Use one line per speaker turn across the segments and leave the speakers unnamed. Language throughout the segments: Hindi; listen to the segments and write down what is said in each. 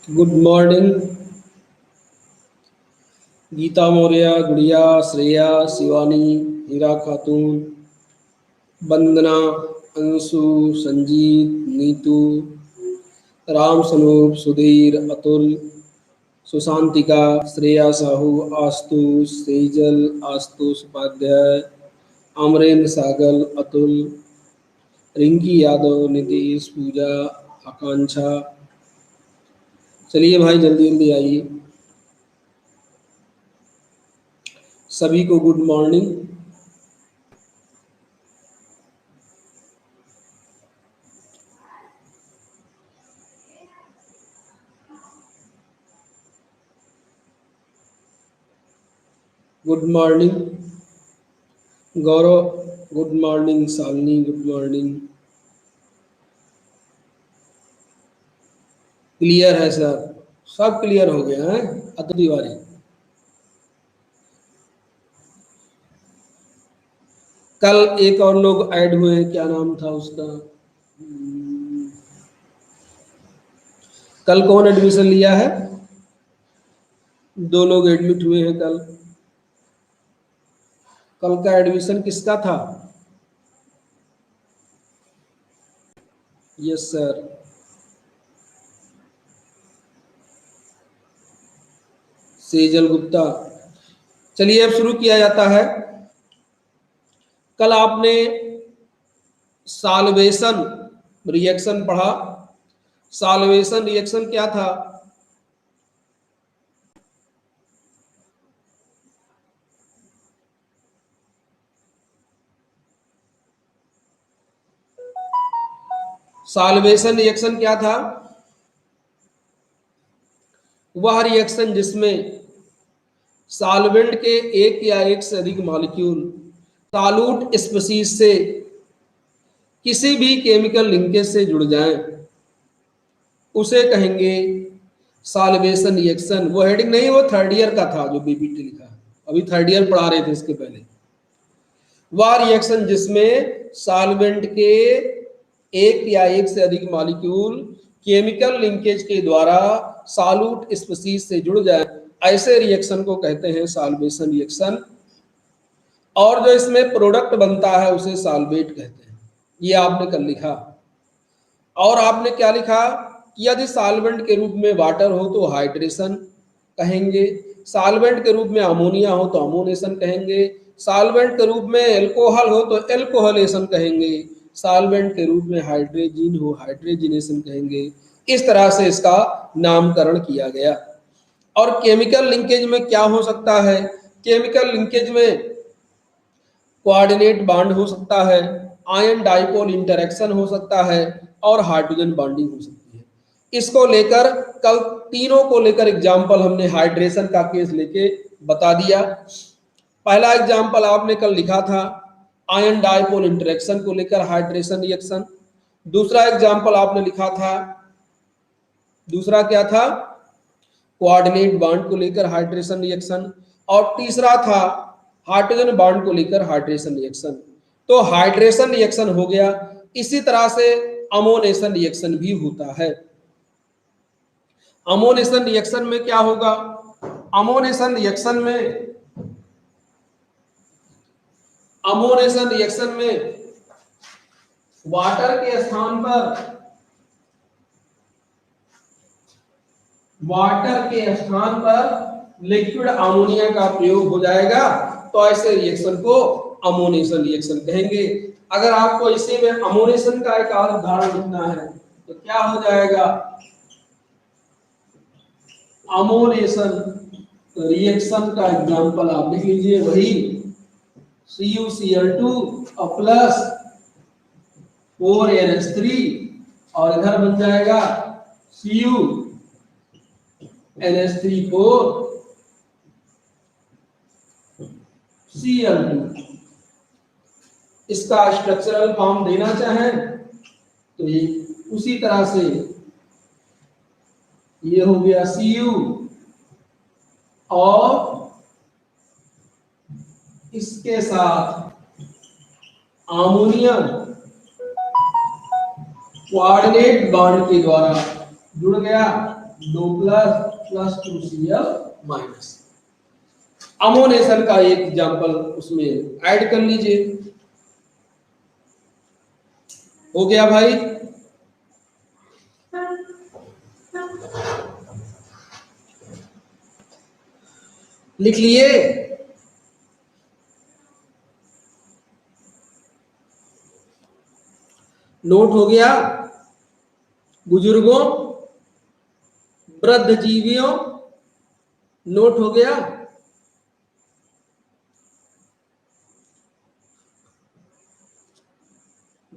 Good morning. गीता मौर्य, गुड़िया, श्रेया, शिवानी, हीरा खातून, वंदना, अंशु, संजीत, नीतू, राम स्वरूप, सुधीर, अतुल, सुशांतिका, श्रेया साहू, आस्तुष, सेजल, आस्तुष उपाध्याय, अमरेंद्र सागल, अतुल, रिंकी यादव, नीतीश, पूजा, आकांक्षा। चलिए भाई जल्दी जल्दी आइए। सभी को good morning. Good morning Gaurav, good morning Shalini, good morning. Clear है सर, सब क्लियर हो गया है। अतुल तिवारी, कल एक और लोग ऐड हुए हैं, क्या नाम था उसका? कल कौन एडमिशन लिया है? दो लोग एडमिट हुए हैं कल। कल का एडमिशन किसका था? Yes sir. सेजल गुप्ता। चलिए अब शुरू किया जाता है। कल आपने साल्वेशन रिएक्शन पढ़ा। साल्वेशन रिएक्शन क्या था? साल्वेशन रिएक्शन क्या था? वह रिएक्शन जिसमें सॉल्वेंट के एक या एक से अधिक मॉलिक्यूल सॉल्यूट स्पीशीज से किसी भी केमिकल लिंकेज से जुड़ जाएं, उसे कहेंगे सॉल्वेशन रिएक्शन। वो हेडिंग नहीं, वो थर्ड ईयर का था जो बीपीटी लिखा है, अभी थर्ड ईयर पढ़ा रहे थे इसके पहले। वह रिएक्शन जिसमें सॉल्वेंट के एक या एक से अधिक मॉलिक्यूल केमिकल लिंकेज के द्वारा सॉल्यूट स्पीशीज से जुड़ जाए, ऐसे रिएक्शन को कहते हैं सॉल्वेशन रिएक्शन। और जो इसमें प्रोडक्ट बनता है उसे सॉल्वेट कहते हैं। ये आपने कल लिखा। और आपने क्या लिखा कि यदि सॉल्वेंट के रूप में वाटर हो तो हाइड्रेशन कहेंगे, सॉल्वेंट के रूप में अमोनिया हो तो अमोनेशन कहेंगे, सॉल्वेंट के रूप में एल्कोहल हो तो एल्कोहलेशन कहेंगे, सॉल्वेंट के रूप में हाइड्रोजन हो हाइड्रोजनेशन कहेंगे। इस तरह से इसका नामकरण किया गया। और केमिकल लिंकेज में क्या हो सकता है? केमिकल लिंकेज में कोऑर्डिनेट बॉन्ड हो सकता है, आयन डाइपोल इंटरेक्शन हो सकता है और हाइड्रोजन बॉन्डिंग हो सकती है। इसको लेकर कल तीनों को लेकर एग्जाम्पल हमने हाइड्रेशन का केस लेके बता दिया। पहला एग्जाम्पल आपने कल लिखा था आयन डाइपोल इंटरेक्शन को लेकर हाइड्रेशन रिएक्शन। दूसरा एग्जाम्पल आपने लिखा था, दूसरा क्या था? कोऑर्डिनेट बॉन्ड को लेकर हाइड्रेशन रिएक्शन। और तीसरा था हाइड्रोजन बॉन्ड को लेकर हाइड्रेशन रिएक्शन। तो हाइड्रेशन रिएक्शन हो गया। इसी तरह से अमोनेशन रिएक्शन भी होता है। अमोनेशन रिएक्शन में क्या होगा? अमोनेशन रिएक्शन में वाटर के स्थान पर लिक्विड अमोनिया का प्रयोग हो जाएगा, तो ऐसे रिएक्शन को अमोनेशन रिएक्शन कहेंगे। अगर आपको इसी में अमोनेशन का एक और उदाहरण लिखना है तो क्या हो जाएगा? अमोनेशन रिएक्शन का एग्जांपल आप लिख लीजिए, वही CuCl2 प्लस 4NH3 और इधर बन जाएगा CuNH3 4Cl2। इसका स्ट्रक्चरल फॉर्म देना चाहें तो ये उसी तरह से ये हो गया Cu और इसके साथ अमोनियम कोऑर्डिनेट बॉन्ड के द्वारा जुड़ गया 2 प्लस 2Cl माइनस। अमोनेशन का एक एग्जांपल उसमें ऐड कर लीजिए। हो गया भाई? लिख लिए? नोट हो गया? बुजुर्गों, वृद्ध जीवियों, नोट हो गया?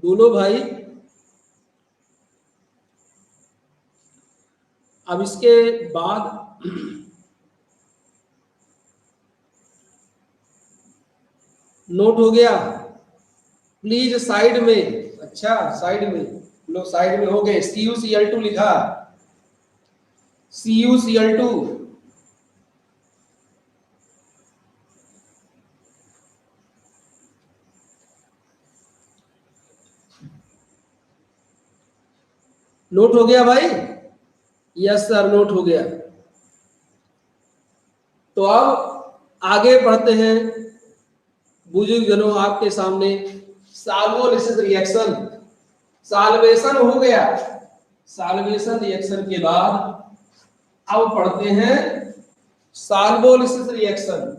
बोलो भाई। अब इसके बाद नोट हो गया? प्लीज साइड में, अच्छा साइड में लो, साइड में हो गए। CuCl2 लिखा, CuCl2। नोट हो गया भाई? यस सर, नोट हो गया। तो अब आगे बढ़ते हैं बुजुर्ग जनों, आपके सामने साल्वोलिसिस रिएक्शन, साल्वेशन हो गया। साल्वेशन रिएक्शन के बाद अब पढ़ते हैं solvolysis reaction.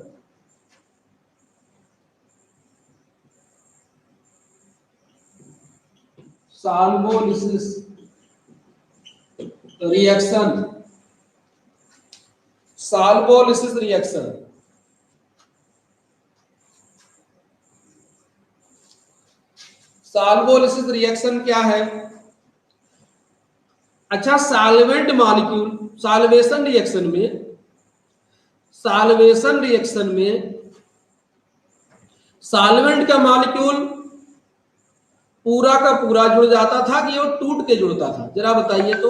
Solvolysis reaction, solvolysis reaction. Solvolysis reaction क्या है? अच्छा, साल्वेंट मॉलिक्यूल साल्वेशन रिएक्शन में, साल्वेशन रिएक्शन में साल्वेंट का मॉलिक्यूल पूरा का पूरा जुड़ जाता था कि वो टूट के जुड़ता था? जरा बताइए तो।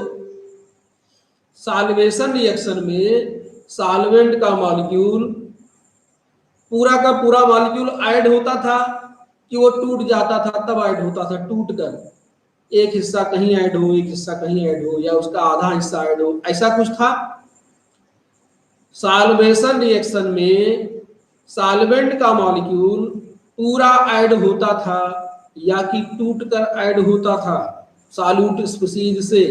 साल्वेशन रिएक्शन में साल्वेंट का मॉलिक्यूल पूरा का पूरा मॉलिक्यूल ऐड होता था कि वो टूट जाता था? तब ऐड होता था टूट कर, एक हिस्सा कहीं ऐड हो, एक हिस्सा कहीं ऐड हो, या उसका आधा हिस्सा ऐड हो, ऐसा कुछ था? साल्वेशन रिएक्शन में साल्वेंट का मॉलिक्यूल पूरा ऐड होता था या कि टूट कर ऐड होता था? सॉल्यूट स्पीशीज से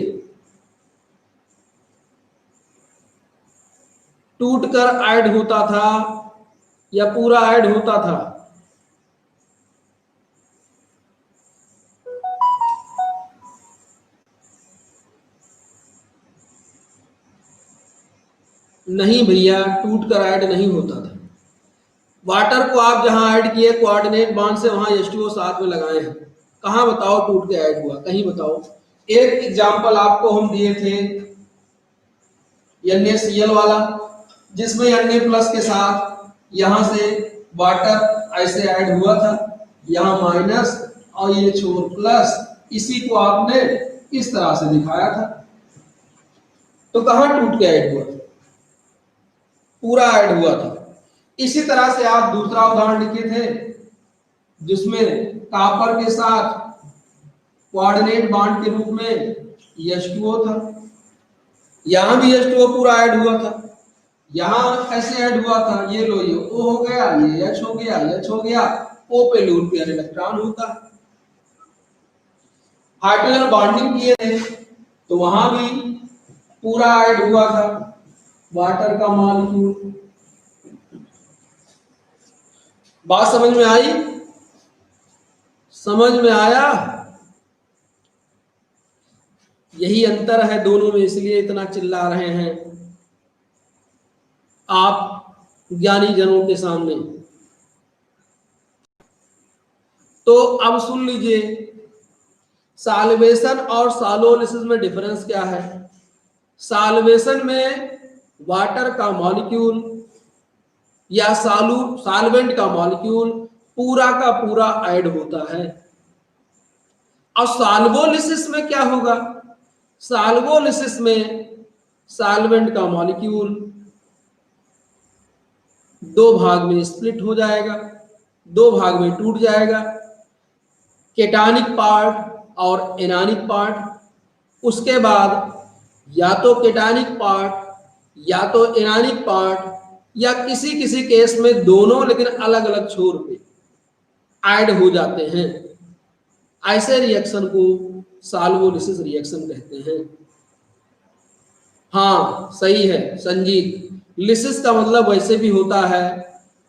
टूट कर ऐड होता था या पूरा ऐड होता था? नहीं भैया, टूट कर ऐड नहीं होता था। वाटर को आप जहां ऐड किए कोऑर्डिनेट बॉन्ड से, वहां H2O साथ में लगाए हैं, कहां बताओ टूट के ऐड हुआ? कहीं बताओ। एक एग्जांपल आपको हम दिए थे NaCl वाला, जिसमें Na प्लस के साथ यहां से वाटर ऐसे ऐड हुआ था, यहां माइनस और ये छोर प्लस, इसी को आपने इस तरह से दिखाया था। तो कहां टूट के ऐड हुआ? पूरा ऐड हुआ था। इसी तरह से आप दूसरा उदाहरण लिखे थे जिसमें कॉपर के साथ कोऑर्डिनेट बॉन्ड के रूप में H2O था, यहां भी H2O पूरा ऐड हुआ था, यहां कैसे ऐड हुआ था? ये लो, ये O हो गया, ये H हो गया, H हो गया, O पे लून पेयर इलेक्ट्रॉन होता। हाइड्रोजन बॉन्डिंग किए थे तो वहां भी पूरा ऐड हुआ था वाटर का मॉलिक्यूल। बात समझ में आई? समझ में आया? यही अंतर है दोनों में, इसलिए इतना चिल्ला रहे हैं आप ज्ञानी जनों के सामने। तो अब सुन लीजिए, साल्वेशन और सालोलिसिस में डिफरेंस क्या है? साल्वेशन में वाटर का मॉलिक्यूल या साल्वेंट का मॉलिक्यूल पूरा का पूरा ऐड होता है। और साल्वोलिसिस में क्या होगा? साल्वोलिसिस में साल्वेंट का मॉलिक्यूल दो भाग में स्प्लिट हो जाएगा, दो भाग में टूट जाएगा, केटानिक पार्ट और एनानिक पार्ट। उसके बाद या तो केटानिक पार्ट या तो एनानिक पार्ट या किसी किसी केस में दोनों लेकिन अलग अलग छोर पे ऐड हो जाते हैं, ऐसे रिएक्शन को सॉल्वोलिसिस रिएक्शन कहते हैं। हाँ सही है संजीत, लिसिस का मतलब वैसे भी होता है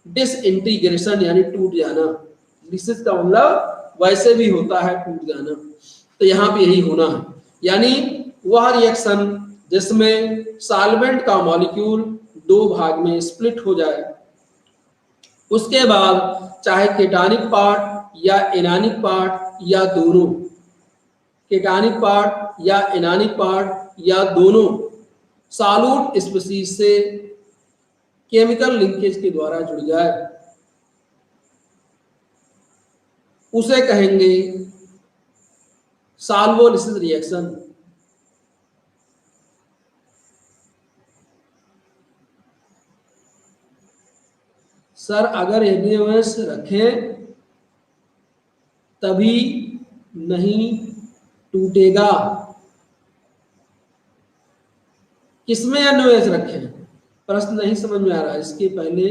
डिसइंटीग्रेशन यानी टूट जाना, लिसिस का मतलब वैसे भी होता है टूट जाना, तो यहाँ पे यही होना है, यानी वह रिएक्शन जिसमें सॉल्वेंट का मॉलिक्यूल दो भाग में स्प्लिट हो जाए, उसके बाद चाहे केटानिक पार्ट या एनानिक पार्ट या दोनों, केटानिक पार्ट या एनानिक पार्ट या दोनों सॉल्यूट स्पीशीज से केमिकल लिंकेज के द्वारा जुड़ जाए, उसे कहेंगे सॉल्वोलिसिस रिएक्शन। सर अगर एनएओएस रखें तभी नहीं टूटेगा, किसमें एनओएस रखें? प्रश्न नहीं समझ में आ रहा है, इसके पहले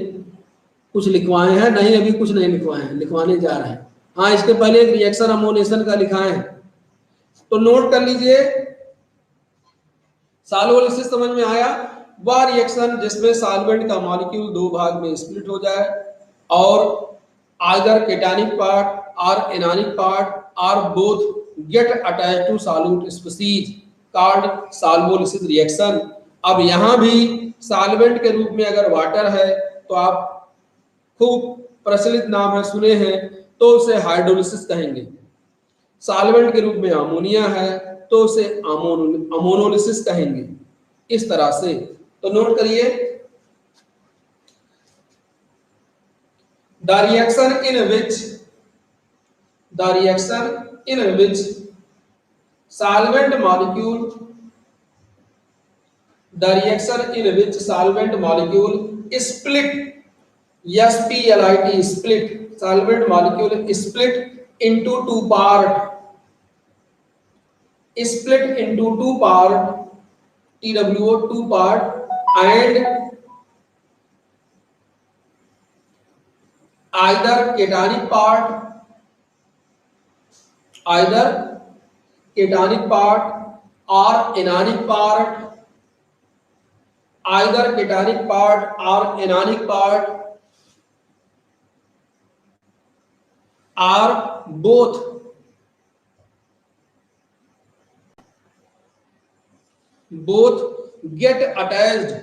कुछ लिखवाए हैं? नहीं अभी कुछ नहीं लिखवाए हैं, लिखवाने जा रहे हैं। हाँ इसके पहले एक रिएक्शन अमोनेशन का लिखाए हैं, तो नोट कर लीजिए। सॉल्वोलिसिस समझ में आया, वह रिएक्शन जिसमें सॉल्वेंट का मॉलिक्यूल दो भाग में स्प्लिट हो जाए और आइदर केटानिक पार्ट और एनानिक पार्ट और both get attached to solute species called solvolysis reaction. अब यहां भी सॉल्वेंट के रूप में अगर वाटर है तो आप खूब प्रचलित नाम है सुने हैं, तो उसे हाइड्रोलिसिस कहेंगे। सॉल्वेंट के रूप में अमोनिया है तो उसे अमोनोलिसिस कहेंगे, इस तरह से। तो नोट करिए, the reaction in which solvent molecule split split solvent molecule split into two part TWO two part and either cationic part or anionic part, either cationic part or anionic part are both get attached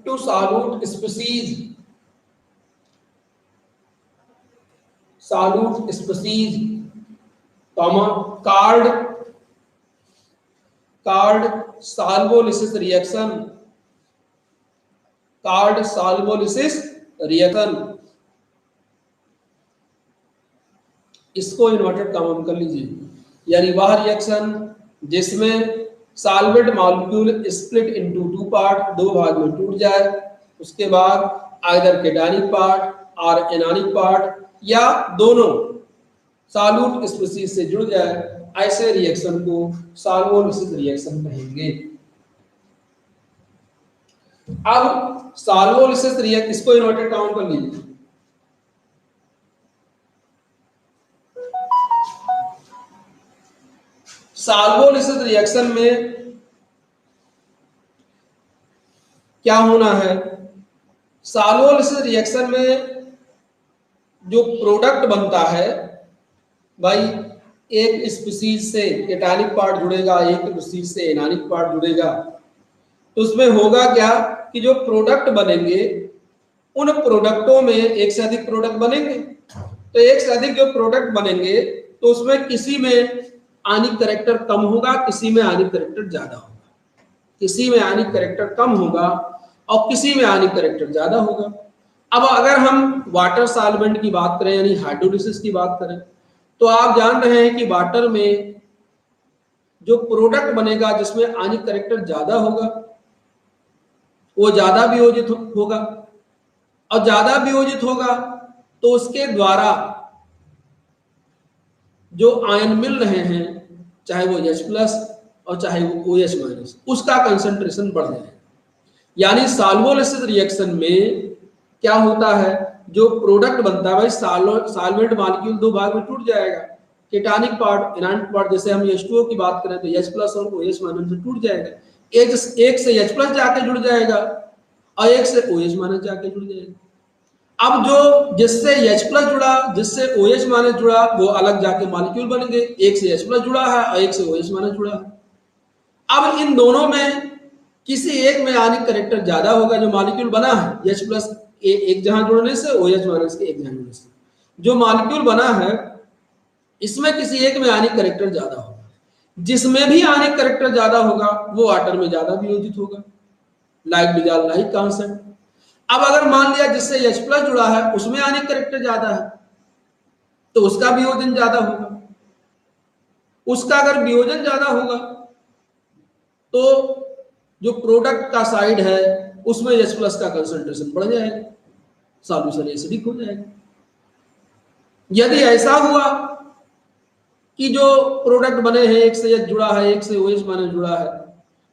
to solute species called solvolysis reaction. इसको इन्वर्टेड कॉमा कर लीजिए, यानी वह रिएक्शन जिसमें solvent molecule split into two part, दो भाग में टूट जाए, उसके बाद आइदर केटानिक पार्ट और एनानिक पार्ट या दोनों सॉल्यूट स्पीशीज से जुड़ जाए, ऐसे रिएक्शन को सॉल्वोलिसिस रिएक्शन कहेंगे। अब सॉल्वोलिसिस रिएक्शन, इसको इन्वर्टेड कॉमा कर लीजिए, सॉल्वोलिसिस रिएक्शन में क्या होना है? सॉल्वोलिसिस रिएक्शन में जो प्रोडक्ट बनता है भाई, एक स्पीशीज से केटानिक पार्ट जुड़ेगा, एक स्पीशीज से एनानिक पार्ट जुड़ेगा, तो उसमें होगा क्या कि जो प्रोडक्ट बनेंगे उन प्रोडक्टों में एक से अधिक प्रोडक्ट बनेंगे, तो एक से अधिक जो प्रोडक्ट बनेंगे तो उसमें किसी में आनिक कैरेक्टर कम होगा, किसी में आनिक कैरेक्टर ज्यादा होगा, किसी में आनिक कैरेक्टर कम होगा और किसी में आनिक कैरेक्टर ज्यादा होगा। अब अगर हम वाटर सॉल्वेंट की बात करें यानी हाइड्रोलिसिस की बात करें, तो आप जान रहे हैं कि वाटर में जो प्रोडक्ट बनेगा जिसमें आनिक कैरेक्टर ज्यादा होगा वो ज्यादा वियोजित होगा, और ज्यादा वियोजित होगा तो उसके द्वारा जो आयन मिल रहे हैं चाहे वो H+ और चाहे वो OH-, उसका कंसंट्रेशन बढ़ जाएगा। यानी सॉल्वोलिसिस रिएक्शन में क्या होता है, जो प्रोडक्ट बनता है भाई, सॉल्वेंट मॉलिक्यूल दो भाग में टूट जाएगा, केटानिक पार्ट, एनायनिक पार्ट। जैसे हम H2O की बात करें तो H+ और OH- से टूट जाएगा, एक से H+ जाके जुड़ जाएगा और एक से OH- जाके जुड़ जाएगा। अब जो जिससे H+ जुड़ा, जिससे OH- जुड़ा, वो अलग जाके मॉलिक्यूल बनेंगे। एक से H+ जुड़ा है और एक से OH- जुड़ा है। अब इन दोनों में किसी एक में आयनिक कैरेक्टर ज्यादा होगा, जो मॉलिक्यूल बना है H+ एक जहां जुड़ने से, OH- के एक जहां जुड़ने से जो मॉलिक्यूल बना है, इसमें किसी एक में आयनिक कैरेक्टर ज्यादा होगा। जिसमें भी आयनिक कैरेक्टर ज्यादा होगा वो वाटर में ज्यादा वियोजित होगा, लाइक डिजॉल्व लाइक कॉन्सेप्ट। अब अगर मान लिया जिससे H+ जुड़ा है उसमें आयनिक कैरेक्टर ज्यादा है, तो उसका वियोजन ज्यादा होगा। उसका अगर वियोजन ज्यादा होगा तो जो प्रोडक्ट का साइड है उसमें H+ का कंसंट्रेशन बढ़ जाएगा, सॉल्यूशन एसिडिक हो जाएगा। यदि ऐसा हुआ कि जो प्रोडक्ट बने हैं, एक से H जुड़ा है, एक से OH- जुड़ा है,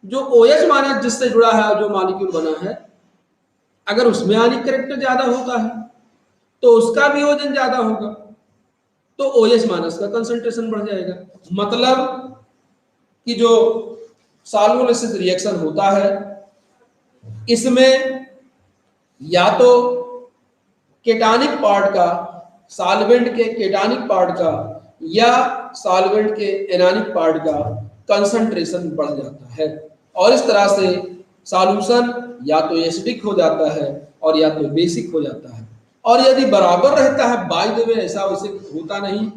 जो OH- जिससे जुड़ा है, जो मॉलिक्यूल बना है, अगर उसमें आयनिक कैरेक्टर ज्यादा होता है तो उसका वियोजन ज्यादा होगा, तो OH- का कंसंट्रेशन बढ़ जाएगा। मतलब कि जो सॉल्वोलिसिस रिएक्शन होता है, इसमें या तो केटानिक पार्ट का, सॉल्वेंट के केटानिक पार्ट का, या सॉल्वेंट के एनानिक पार्ट का कंसंट्रेशन बढ़ जाता है, और इस तरह से सॉल्यूशन या तो एसिडिक हो जाता है और या तो बेसिक हो जाता है। और यदि बराबर रहता है, बाय द वे ऐसा वैसे होता नहीं,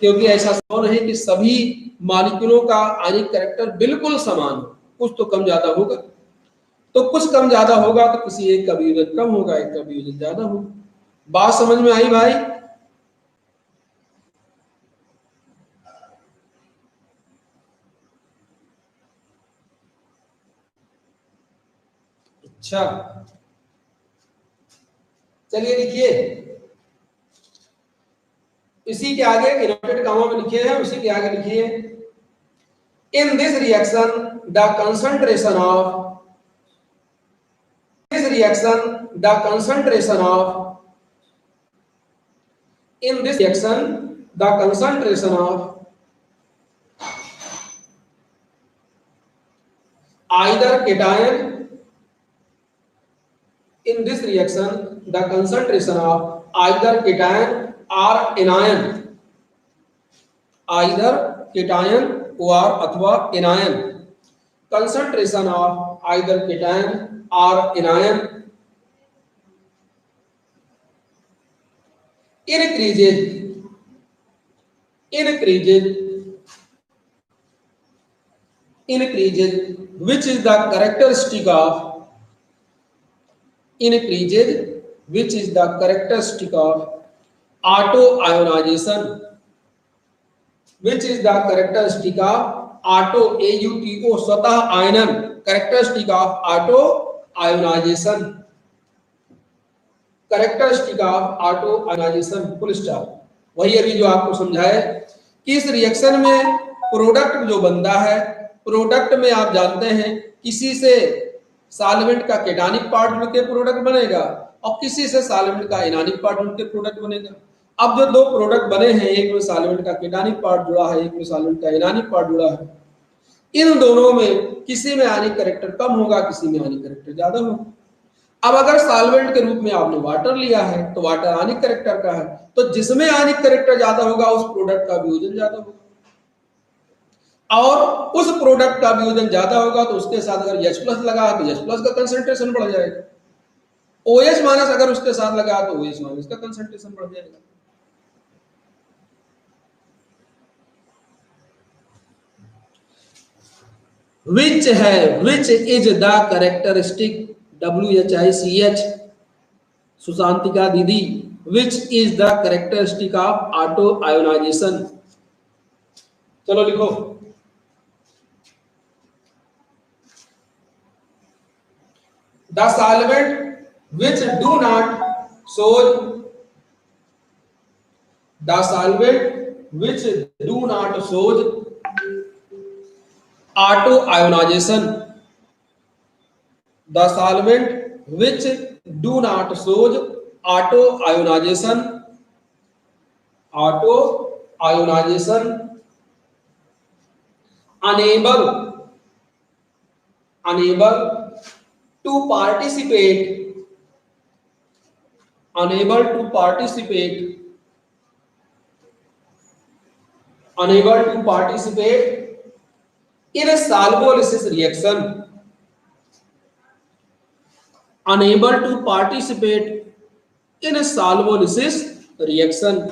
क्योंकि ऐसा संभव नहीं कि सभी मॉलिक्यूलों का आयनिक कैरेक्टर बिल्कुल समान हो, कुछ तो कम ज्यादा होगा। तो कुछ कम ज्यादा होगा तो किसी एक का वियोजन कम होगा, एक का वियोजन ज्यादा होगा। बात समझ में आई भाई? अच्छा, चलिए लिखिए, इसी के आगे इन्वर्टेड कॉमा में लिखे हैं, उसी के आगे लिखिए, in this reaction the concentration of this reaction the concentration of in this reaction the concentration of either cation in this reaction the concentration of either cation or anion, either cation or अथवा anion, concentration of either cation or anion increases which is the characteristic of increases which is the characteristic of auto ionization, which is the characteristic of auto AUTO स्वतः आयनन, characteristic of auto ionization, characteristic of auto ionization full stop। वही अभी जो आपको समझाए कि इस रिएक्शन में प्रोडक्ट जो बनता है, प्रोडक्ट में आप जानते हैं किसी से सॉल्वेंट का केटानिक पार्ट जुड़ के प्रोडक्ट बनेगा और किसी से सॉल्वेंट का एनानिक पार्ट जुड़ के प्रोडक्ट बनेगा। अब जो दो प्रोडक्ट बने हैं, एक में सॉल्वेंट का केटानिक पार्ट जुड़ा है, एक में सॉल्वेंट का एनानिक पार्ट जुड़ा है, इन दोनों में किसी में आयनिक कैरेक्टर कम होगा, किसी में आयनिक कैरेक्टर ज्यादा होगा। अब अगर सॉल्वेंट के रूप में आपने वाटर लिया है तो वाटर आयनिक कैरेक्टर का है, तो जिसमें आयनिक कैरेक्टर ज्यादा होगा उस प्रोडक्ट का वियोजन ज्यादा होगा, और उस प्रोडक्ट का वियोजन ज्यादा होगा तो उसके साथ अगर H+ लगा तो H+ का कंसंट्रेशन बढ़ जाएगा, OH- अगर उसके साथ लगा तो OH- का कंसंट्रेशन बढ़ जाएगा। which is the characteristic WHICH सुशांतिका दीदी, which is the characteristic of auto ionization। चलो लिखो, the solvent which do not shows the solvent which do not shows auto ionization, the solvent which do not shows auto ionization, unable to participate, unable to participate in a solubilisis reaction, unable to participate in a solubilisis reaction।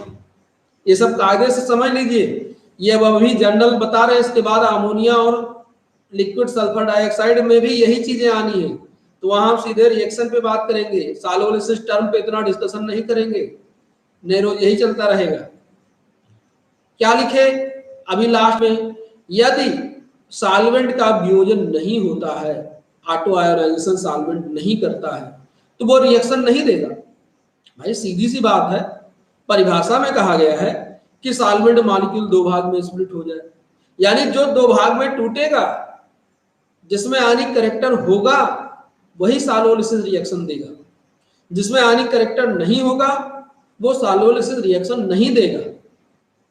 ये सब कायदे से समझ लीजिए, ये अब अभी जनरल बता रहे हैं, इसके बाद अमोनिया और लिक्विड सल्फर डाइऑक्साइड में भी यही चीजें आनी है, तो वहां हम सीधे रिएक्शन पे बात करेंगे, सॉल्युबिलिसिस टर्म पे इतना डिस्कशन नहीं करेंगे, नहीं रोज यही चलता रहेगा। क्या लिखे अभी लास्ट में, यदि सॉल्वेंट का वियोजन नहीं होता है, ऑटो आयोनाइजेशन सॉल्वेंट नहीं करता है, तो वो रिएक्शन नहीं देगा। भाई सीधी सी बात है, परिभाषा में कहा गया है कि सॉल्वेंट मॉलिक्यूल दो भाग में स्प्लिट हो जाए, यानी जो दो भाग में टूटेगा, जिसमें आयनिक कैरेक्टर होगा वही सॉल्युबिलिसिस रिएक्शन देगा, जिसमें आयनिक कैरेक्टर नहीं होगा वो सॉल्युबिलिसिस रिएक्शन नहीं देगा।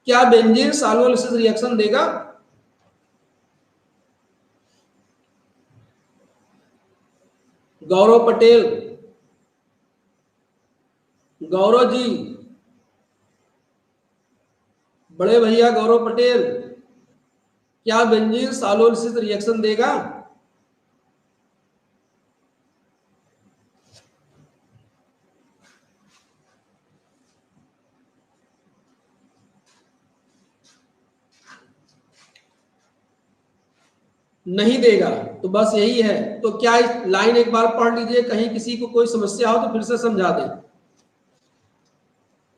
क्या बेंजीन सॉल्युबिलिसिस रिएक्शन देगा? गौरव पटेल, गौरव जी, बड़े भैया गौरव पटेल, क्या बेंजीन सॉल्युबिलिसिस रिएक्शन देगा? नहीं देगा। तो बस यही है। तो क्या इस लाइन एक बार पढ़ लीजिए, कहीं किसी को कोई समस्या हो तो फिर से समझा दें,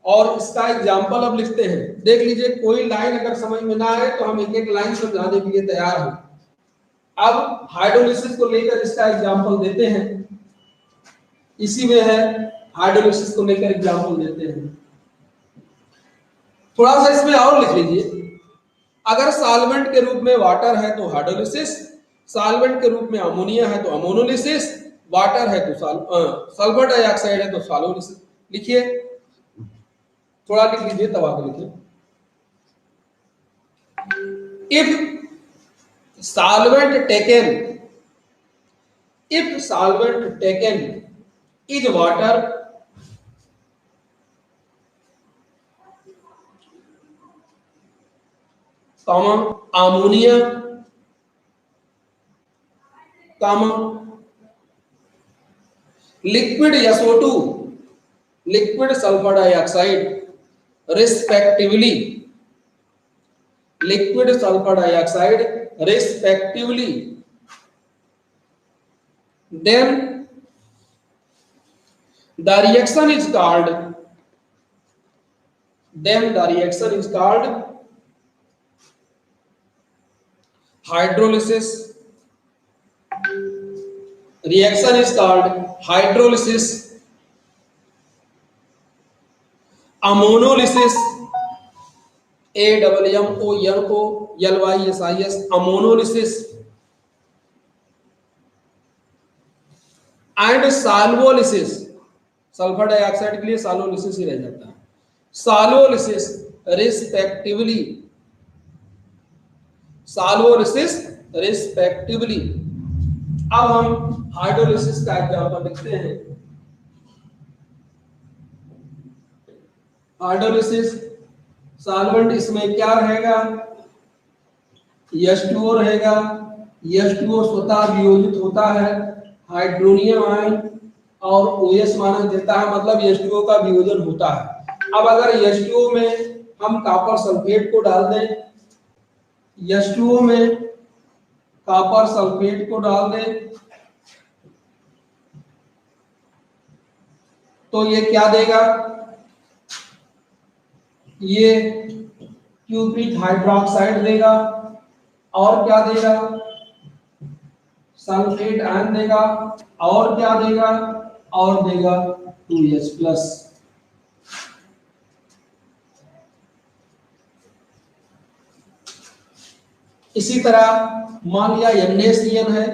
और इसका एग्जाम्पल अब लिखते हैं। देख लीजिए, कोई लाइन अगर समझ में ना आए तो हम एक एक लाइन समझाने के लिए तैयार हैं। अब हाइड्रोलिसिस को लेकर इसका एग्जाम्पल देते हैं, इसी में है, हाइड्रोलिसिस को लेकर एग्जाम्पल देते हैं। थोड़ा सा इसमें और लिख लीजिए, अगर सॉल्वेंट के रूप में वाटर है तो हाइड्रोलिसिस, सॉल्वेंट के रूप में अमोनिया है तो अमोनोलिसिस, वाटर है तो सल्फर डाइऑक्साइड है तो सॉल्युलिसिस। लिखिए, थोड़ा लिख लीजिए तब आगे लिखिए। If solvent taken is water, comma ammonia, comma liquid SO2, liquid sulphur dioxide respectively, liquid sulfur dioxide respectively, then the reaction is called hydrolysis. Reaction is called hydrolysis, ammonolysis, AMMONOLYSIS, ammonolysis, and solvolysis, sulphur dioxide के लिए सॉल्वोलिसिस ही रह जाता है, सॉल्वोलिसिस रिस्पेक्टिवली। अब हम हाइड्रोलिसिस का एग्जांपल लिखते हैं। हाइड्रोलिसिस सॉल्वेंट इसमें क्या रहेगा, H2O रहेगा, H2O स्वतः वियोजित होता है हाइड्रोनियम आयन और OS मानक देता है, मतलब H2O का वियोजन होता है। अब अगर H2O में हम कॉपर सल्फेट को डाल दें, H2O में कॉपर सल्फेट को डाल दें, तो ये क्या देगा, ये क्यूप्रिक हाइड्रोक्साइड देगा, और क्या देगा, सल्फेट आयन देगा, और क्या देगा, और देगा 2H+। इसी तरह मान लिया NaCN है,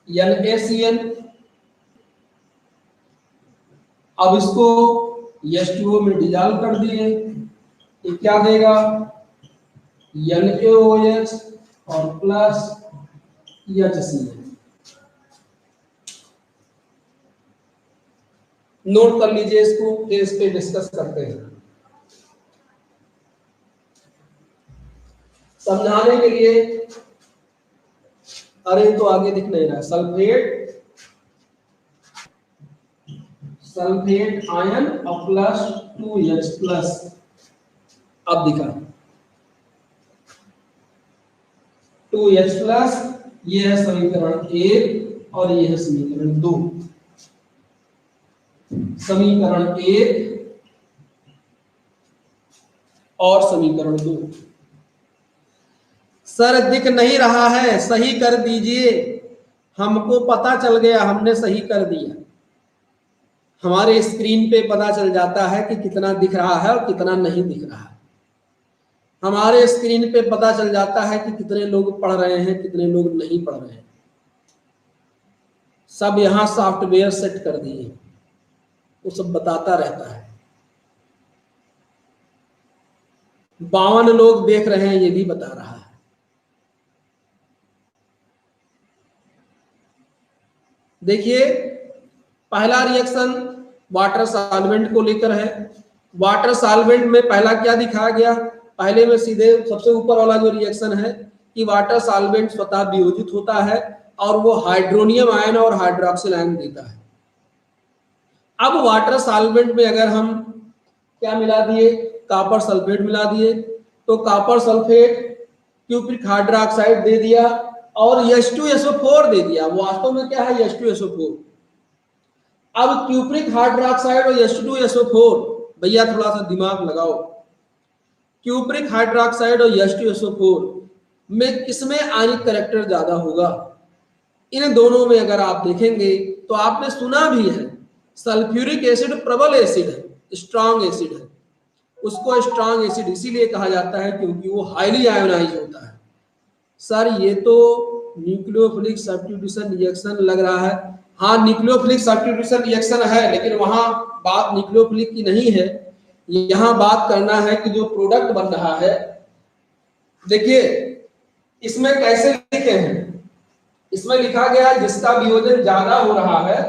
NaCN, अब इसको H2O में डिजॉल्व कर दिए, ये क्या देगा, NaOH और प्लस HCl। नोट कर लीजिए इसको, फिर इस पे डिस्कस करते हैं। समझाने के लिए, अरे तो आगे दिख नहीं रहा, सल्फेट आयन और प्लस 2H प्लस, अब दिखा 2H प्लस, ये है समीकरण 1 और ये है समीकरण 2। समीकरण 1 और समीकरण 2। सर दिख नहीं रहा है, सही कर दीजिए। हमको पता चल गया, हमने सही कर दिया। हमारे स्क्रीन पे पता चल जाता है कि कितना दिख रहा है और कितना नहीं दिख रहा है। हमारे स्क्रीन पे पता चल जाता है कि कितने लोग पढ़ रहे हैं, कितने लोग नहीं पढ़ रहे हैं। सब यहां सॉफ्टवेयर सेट कर दिए, वो सब बताता रहता है। 52 लोग देख रहे हैं, ये भी बता रहा है। देखिए, पहला रिएक्शन वाटर सॉल्वेंट को लेकर है। वाटर सॉल्वेंट में पहला क्या दिखाया गया, पहले में सीधे सबसे ऊपर वाला जो रिएक्शन है कि वाटर सॉल्वेंट स्वतः वियोजित होता है और वो हाइड्रोनियम आयन और हाइड्रोक्सिल आयन देता है। अब वाटर सॉल्वेंट में अगर हम क्या मिला दिए, कॉपर सल्फेट मिला दिए, तो कॉपर सल्फेट क्यूप्रिक हाइड्रोक्साइड दे दिया और H2SO4 दे दिया। वास्तव में क्या है, H2SO4। अब क्यूप्रिक हाइड्रोक्साइड और H2SO4, भैया थोड़ा सा दिमाग लगाओ, क्यूप्रिक हाइड्रोक्साइड और H2SO4 में किसमें आयनिक कैरेक्टर ज्यादा होगा? इन दोनों में अगर आप देखेंगे तो आपने सुना भी है, सल्फ्यूरिक एसिड प्रबल एसिड है, स्ट्रॉन्ग एसिड है। उसको स्ट्रॉन्ग एसिड इसीलिए कहा जाता है क्योंकि वो हाईली आयोनाइज होता है। सर ये तो न्यूक्लियोफिलिक सब्स्टिट्यूशन रिएक्शन लग रहा है। हाँ, न्यूक्लियोफिलिक सब्स्टिट्यूशन रिएक्शन है, लेकिन वहां बात न्यूक्लियोफिलिक की नहीं है। यहां बात करना है कि जो प्रोडक्ट बन रहा है। देखिए इसमें कैसे लिखे हैं, इसमें लिखा गया जिसका वियोजन ज्यादा हो रहा है।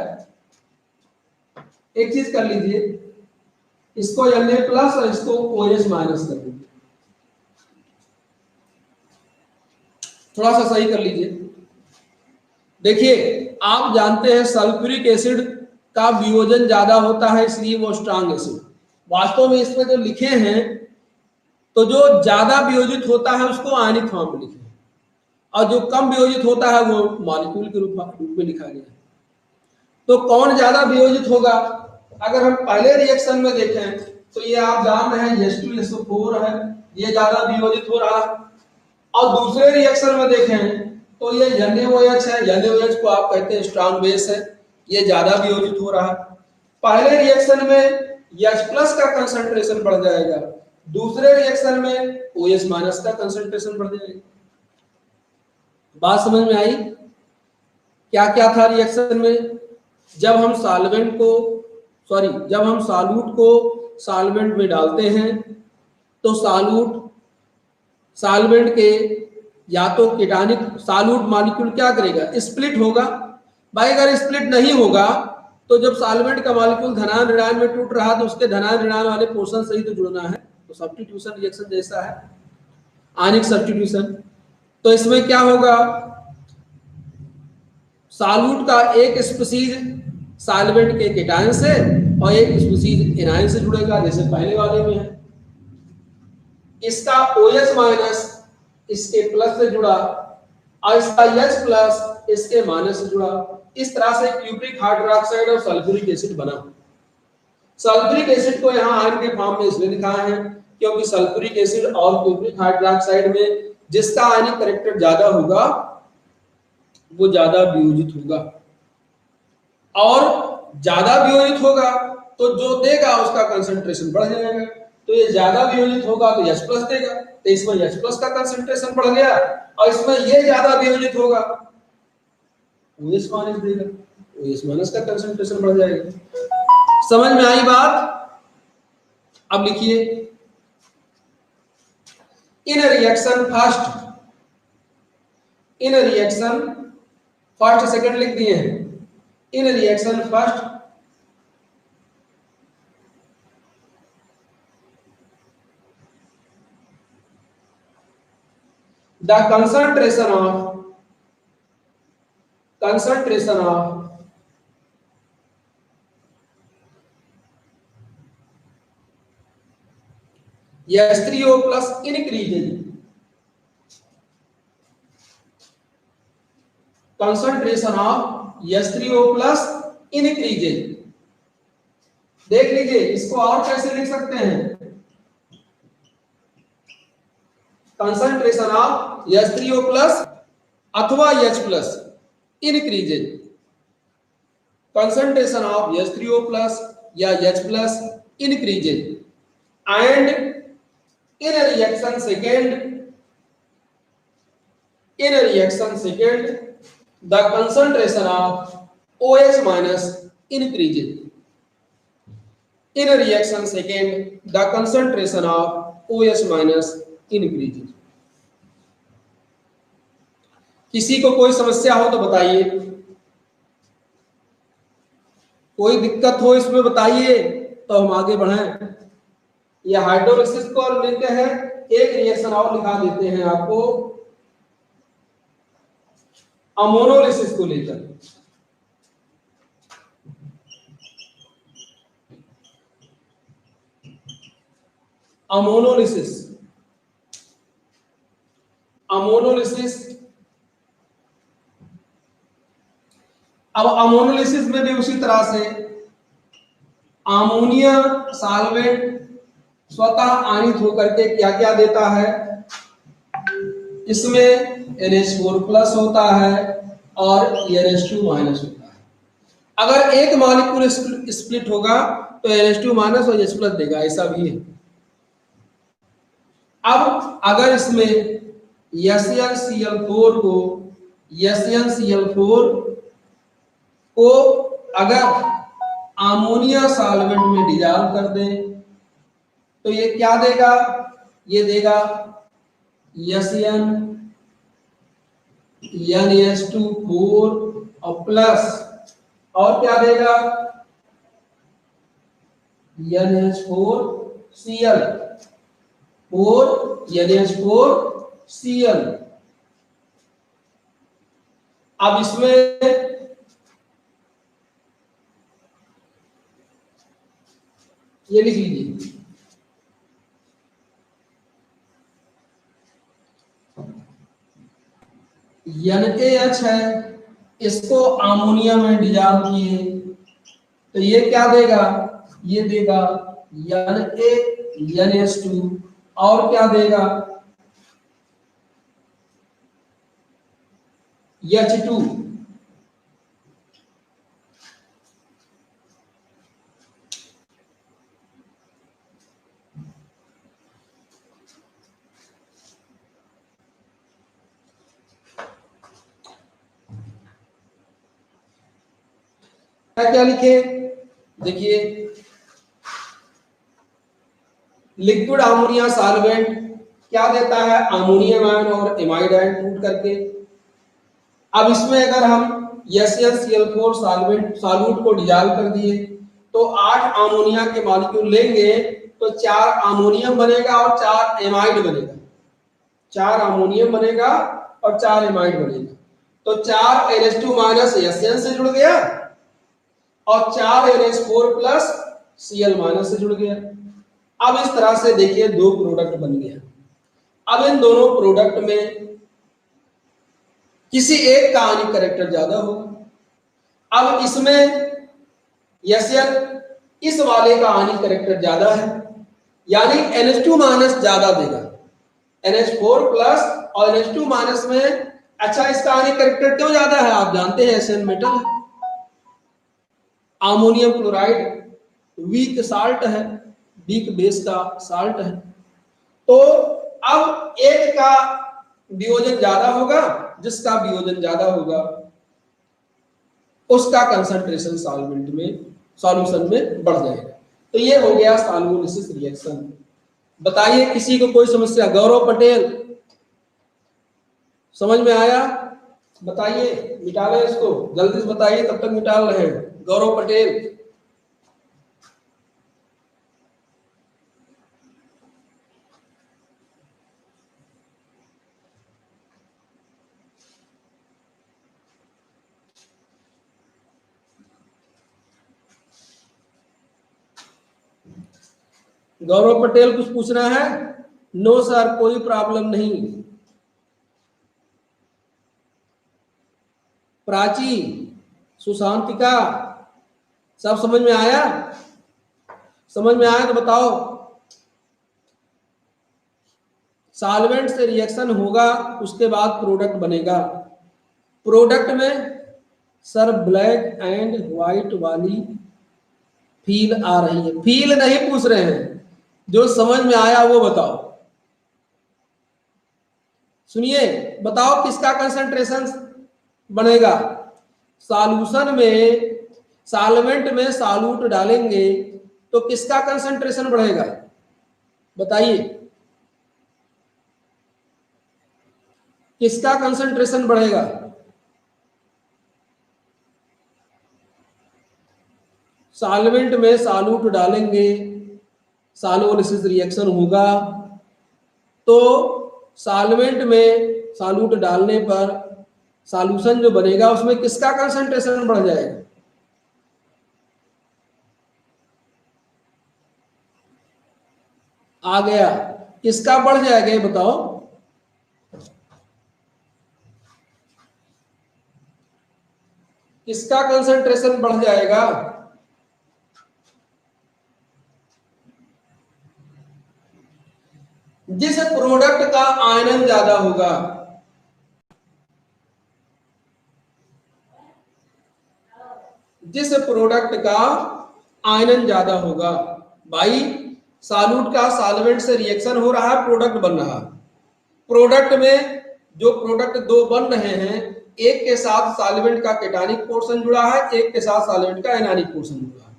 एक चीज कर लीजिए, इसको Na प्लस और इसको OH माइनस कर दीजिए, थोड़ा सा सही कर लीजिए। देखिए आप जानते हैं सल्फ्यूरिक एसिड का वियोजन ज्यादा होता है, इसलिए वो स्ट्रॉन्ग एसिड। वास्तव में इसमें जो लिखे हैं तो जो ज्यादा वियोजित होता है उसको आयनिक फॉर्म में लिखे हैं और जो कम वियोजित होता है वो मॉलिक्यूल के रूप में लिखा गया है। तो कौन ज्यादा वियोजित होगा? अगर हम पहले रिएक्शन में देखें तो ये आप जान रहे हैं H2SO4 है, ये ज्यादा वियोजित हो रहा है। और दूसरे रिएक्शन में देखें तो ये NaOH है, NaOH को आप कहते हैं स्ट्रॉन्ग बेस है, ये ज्यादा वियोजित हो रहा है। पहले रिएक्शन में H प्लस का कंसंट्रेशन बढ़ जाएगा, दूसरे रिएक्शन में OH माइनस का कंसंट्रेशन बढ़ जाएगा। बात समझ में आई? क्या क्या था रिएक्शन में? जब हम सॉल्यूट को सॉल्वेंट में डालते हैं तो सॉल्वेंट के या तो कीटानिक सॉल्यूट मॉलिक्यूल क्या करेगा, स्प्लिट होगा। भाई अगर स्प्लिट नहीं होगा तो जब सॉल्वेंट का मॉलिक्यूल धनायन ऋणायन में टूट रहा तो उसके धनायन ऋणायन वाले पोर्शन से ही तो जुड़ना है, तो सब्स्टिट्यूशन रिएक्शन जैसा है, आयनिक सब्स्टिट्यूशन। तो इसमें क्या होगा, सॉल्यूट का एक स्पीशीज सॉल्वेंट के कीटायन से और एक स्पीशीज एनायन से जुड़ेगा, जैसे पहले वाले में है। इसका OH माइनस इसके प्लस से जुड़ा और इसका H प्लस इसके माइनस से जुड़ा। इस तरह से क्यूप्रिक हाइड्रोक्साइड और सल्फ्यूरिक एसिड बना। सल्फ्यूरिक एसिड को यहाँ आयन के फॉर्म में इसलिए दिखाया है क्योंकि सल्फ्यूरिक एसिड और क्यूप्रिक हाइड्रोक्साइड में जिसका आयनिक कैरेक्टर ज्यादा होगा वो ज्यादा वियोजित होगा, और ज्यादा वियोजित होगा तो जो देगा उसका कंसंट्रेशन बढ़ जाएगा। तो ये ज्यादा वियोजित होगा तो H प्लस देगा, तो इसमें H प्लस का कंसंट्रेशन बढ़ गया, और इसमें ये ज्यादा वियोजित होगा OH माइनस देगा, OH माइनस का कंसंट्रेशन बढ़ जाएगा। समझ में आई बात? अब लिखिए, इन रिएक्शन फर्स्ट सेकंड लिख दिए हैं। In reaction first the concentration of H3O plus increases, concentration of H3O plus increases। देख लीजिए, इसको और कैसे लिख सकते हैं, कंसंट्रेशन ऑफ H3O प्लस अथवा H plus increases, concentration of H3O plus या H plus increases, and in reaction second the concentration of OH minus increases. In reaction second the concentration of OH minus increases. किसी को कोई समस्या हो तो बताइए, कोई दिक्कत हो इसमें बताइए तो हम आगे बढ़ें। यह हाइड्रोलिसिस को लेते हैं, एक रिएक्शन और लिखा देते हैं आपको अमोनोलिसिस को लेकर। अमोनोलिसिस अब अमोनोलिसिस में भी उसी तरह से अमोनिया सॉल्वेंट स्वतः आयनित होकर के क्या क्या देता है, इसमें NH4 प्लस होता है और NH2 माइनस होता है। अगर एक मॉलिक्यूल स्प्लिट होगा तो NH2 माइनस और H प्लस देगा, ऐसा भी है। अब अगर इसमें SnCl4 को अगर अमोनिया सॉल्वेंट में डिजॉल्व कर दें तो ये क्या देगा, ये देगा NH2 और प्लस, और क्या देगा NH4Cl। अब इसमें ये लिख लीजिए, NaH है, इसको अमोनिया में डिजॉल्व किए तो ये क्या देगा, ये देगा NaNH2 और क्या देगा H2। क्या लिखे, देखिए, लिक्विड अमोनिया सॉल्वेंट क्या देता है, अमोनियम आयन और एमाइड आयन टूट करके। अब इसमें अगर हम SnCl4 सॉल्यूट को डिजॉल्व कर दिए तो 8 अमोनिया के मॉलिक्यूल लेंगे तो 4 अमोनियम बनेगा और 4 एमाइड बनेगा, 4 अमोनियम बनेगा और 4 एमाइड बनेगा। तो 4 NH2 माइनस Sn से जुड़ गया और 4 NH4 प्लस Cl माइनस से जुड़ गया। अब इस तरह से देखिए दो प्रोडक्ट बन गया। अब इन दोनों प्रोडक्ट में किसी एक का आयनिक कैरेक्टर ज्यादा होगा। अब इसमें Sn इस वाले का आयनिक कैरेक्टर ज्यादा है, यानी NH2 माइनस ज्यादा देगा, NH4 प्लस और NH2 माइनस में। अच्छा, इसका आयनिक कैरेक्टर क्यों ज्यादा है, आप जानते हैं Sn मेटल है, अमोनियम क्लोराइड वीक साल्ट है, वीक बेस का साल्ट है। तो अब एक का वियोजन ज्यादा होगा, जिसका वियोजन ज्यादा होगा उसका कंसंट्रेशन सॉल्वेंट में, सॉल्यूशन में बढ़ जाएगा। तो ये हो गया सॉल्वोलिसिस रिएक्शन। बताइए किसी को कोई समस्या? गौरव पटेल, समझ में आया? बताइए, मिटा लें इसको, जल्दी से बताइए, तब तक मिटा रहे हैं। गौरव पटेल, गौरव पटेल कुछ पूछना है? नो सर, कोई प्रॉब्लम नहीं। प्राची, सुशांतिका, सब समझ में आया? समझ में आया तो बताओ। सॉल्वेंट से रिएक्शन होगा, उसके बाद प्रोडक्ट बनेगा। प्रोडक्ट में सर ब्लैक एंड व्हाइट वाली फील आ रही है? फील नहीं पूछ रहे हैं, जो समझ में आया वो बताओ। सुनिए, बताओ किसका कंसंट्रेशन बनेगा? सॉल्यूशन में, सॉल्वेंट में सॉल्यूट डालेंगे तो किसका कंसंट्रेशन बढ़ेगा? बताइए, किसका कंसंट्रेशन बढ़ेगा? सॉल्वेंट में सॉल्यूट डालेंगे, सॉल्वोलिसिस रिएक्शन होगा, तो सॉल्वेंट में सॉल्यूट डालने पर सॉल्यूशन जो बनेगा उसमें किसका कंसंट्रेशन बढ़ जाएगा? आ गया? किसका बढ़ जाएगा ये बताओ। किसका कंसंट्रेशन बढ़ जाएगा? जिस प्रोडक्ट का आयनन ज्यादा होगा। जिस प्रोडक्ट का आयनन ज्यादा होगा। भाई, सॉल्यूट का सॉल्वेंट से रिएक्शन हो रहा है, प्रोडक्ट बन रहा है। प्रोडक्ट में जो प्रोडक्ट दो बन रहे हैं, एक के साथ सॉल्वेंट का केटानिक पोर्शन जुड़ा है, एक के साथ सॉल्वेंट का एनानिक पोर्शन जुड़ा है।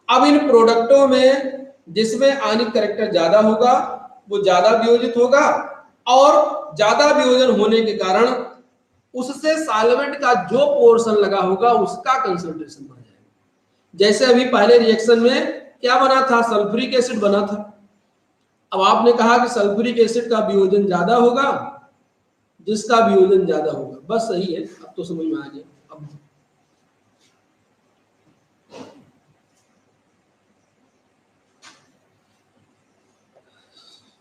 अब इन प्रोडक्टों में जिसमें आयनिक कैरेक्टर ज्यादा होगा वो ज्यादा वियोजित होगा, और ज्यादा वियोजन होने के कारण उससे सॉल्वेंट का जो पोर्शन लगा होगा उसका कंसंट्रेशन बढ़ जाएगा। जैसे अभी पहले रिएक्शन में क्या बना था? सल्फ्यूरिक एसिड बना था। अब आपने कहा कि सल्फ्यूरिक एसिड का वियोजन ज्यादा होगा, जिसका वियोजन ज्यादा होगा। बस सही है, अब तो समझ में आ गया। अब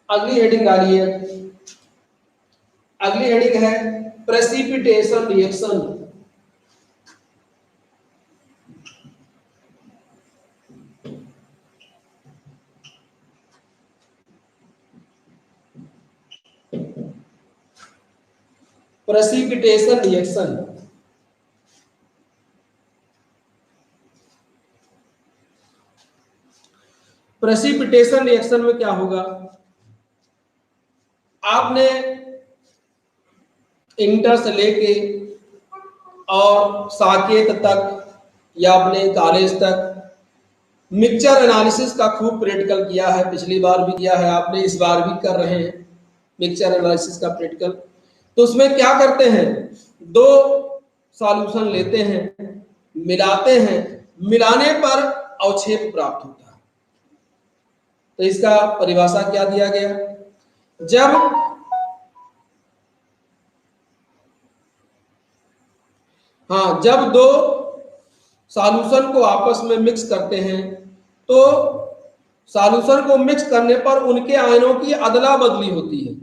अगली हेडिंग डालिए। अगली हेडिंग है precipitation reaction. Precipitation reaction. Precipitation reaction में क्या होगा? आपने इंटर से लेके और साकेत तक या अपने कॉलेज तक मिक्सचर एनालिसिस का खूब प्रैक्टिकल किया है। पिछली बार भी किया है आपने, इस बार भी कर रहे हैं मिक्सचर एनालिसिस का प्रैक्टिकल। तो उसमें क्या करते हैं? दो सॉल्यूशन लेते हैं, मिलाते हैं, मिलाने पर अवक्षेप प्राप्त होता है। तो इसका परिभाषा क्या दिया गया? जब दो सॉल्यूशन को आपस में मिक्स करते हैं तो सॉल्यूशन को मिक्स करने पर उनके आयनों की अदला बदली होती है।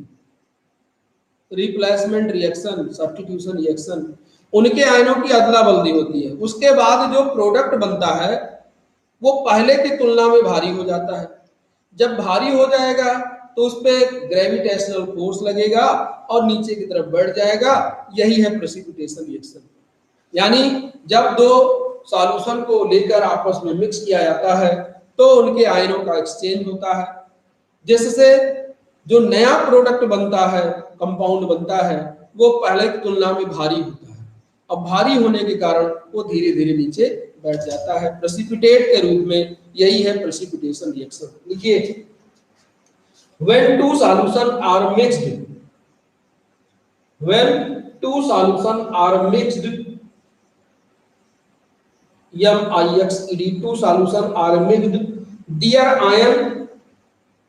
रिप्लेसमेंट रिएक्शन, सब्स्टिट्यूशन रिएक्शन, उनके आयनों की अदला बदली होती है। उसके बाद जो प्रोडक्ट बनता है वो पहले की तुलना में भारी हो जाता है। जब भारी हो जाएगा तो उस पर ग्रेविटेशनल फोर्स लगेगा और नीचे की तरफ बढ़ जाएगा। यही है प्रेसिपिटेशन रिएक्शन। यानी जब दो सॉल्यूशन को लेकर आपस में मिक्स किया जाता है तो उनके आयनों का एक्सचेंज होता है, जिससे जो नया प्रोडक्ट बनता है, कंपाउंड बनता है, वो पहले की तुलना में भारी होता है। अब भारी होने के कारण वो धीरे धीरे नीचे बैठ जाता है प्रेसिपिटेट के रूप में। यही है प्रेसिपिटेशन रिएक्शन। लिखिए, when two solutions are mixed, when two solutions are mixed, MIXED, two solutions are mixed, their ion,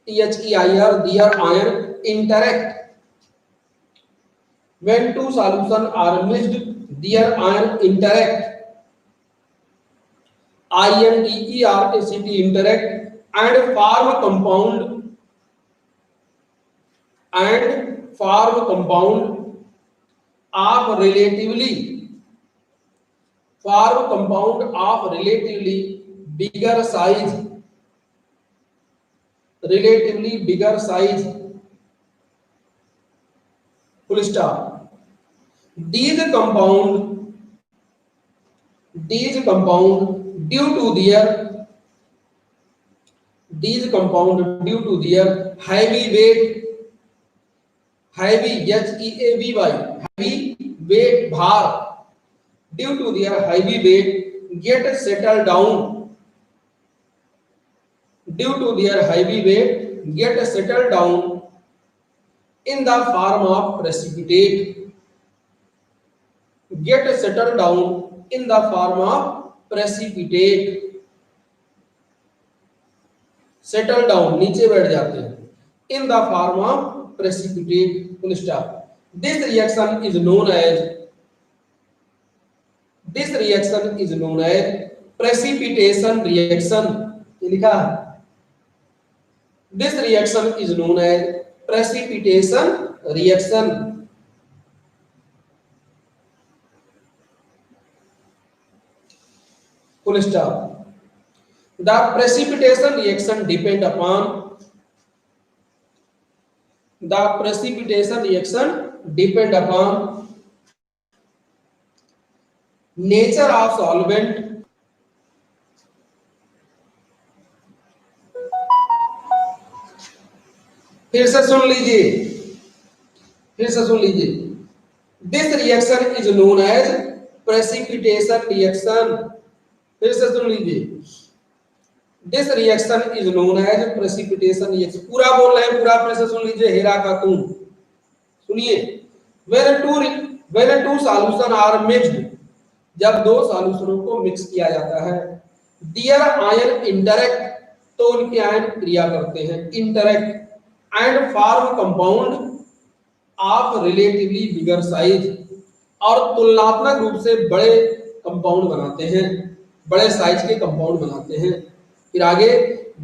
THEIR, their ion interact. When two solutions are mixed, their ion interact. INTERACT interact and form compound of relatively bigger size, full stop. These compound due to their heavy weight, heavy heavy weight bhar, due to their heavy weight get settled down, due to their heavy weight get settled down in the form of precipitate, get settled down in the form of precipitate, settle down नीचे बैठ जाते हैं, in the form of precipitate, full stop. This reaction is known as precipitation reaction. ये लिखा है, this reaction is known as precipitation reaction. Full stop. The precipitation reaction depend upon nature of solvent, फिर से सुन लीजिए, this reaction is known as precipitation reaction. फिर से सुन लीजिए, this reaction is known as precipitation reaction. पूरा बोल रहे हैं, पूरा फिर से सुन लीजिए, हेरा खातून सुनिए। when two solution are mixed, जब दो सॉल्यूशनों को मिक्स किया जाता है, their ion interact, तो उनके आयन क्रिया करते हैं, interact and form compound of relatively bigger size, और तुलनात्मक रूप से बड़े कंपाउंड बनाते हैं, बड़े साइज के कंपाउंड बनाते हैं। फिर आगे,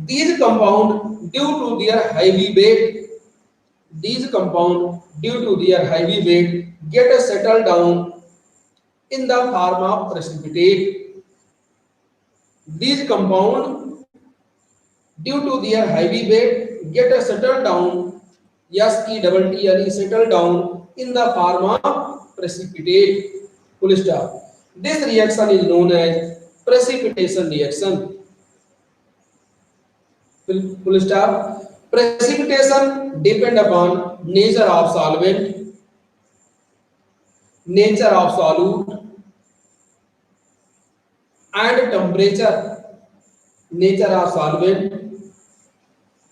these compound due to their heavy weight get settled down in the form of precipitate. These compound due to their heavy weight get settled down, settle down in the form of precipitate, full stop. This reaction is known as precipitation reaction, full stop. Precipitation depend upon nature of solvent, nature of solute and temperature, nature of solvent,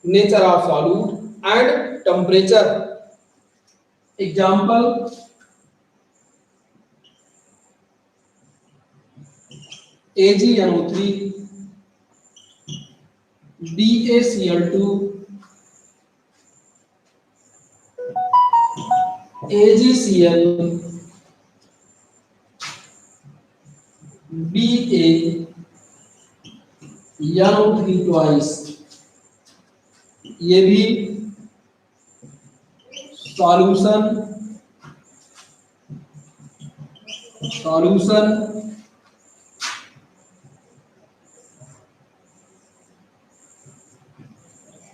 nature of solute and temperature. Example, AgNO3, BaCl2, AgCl, BaNO3 twice, ये भी solution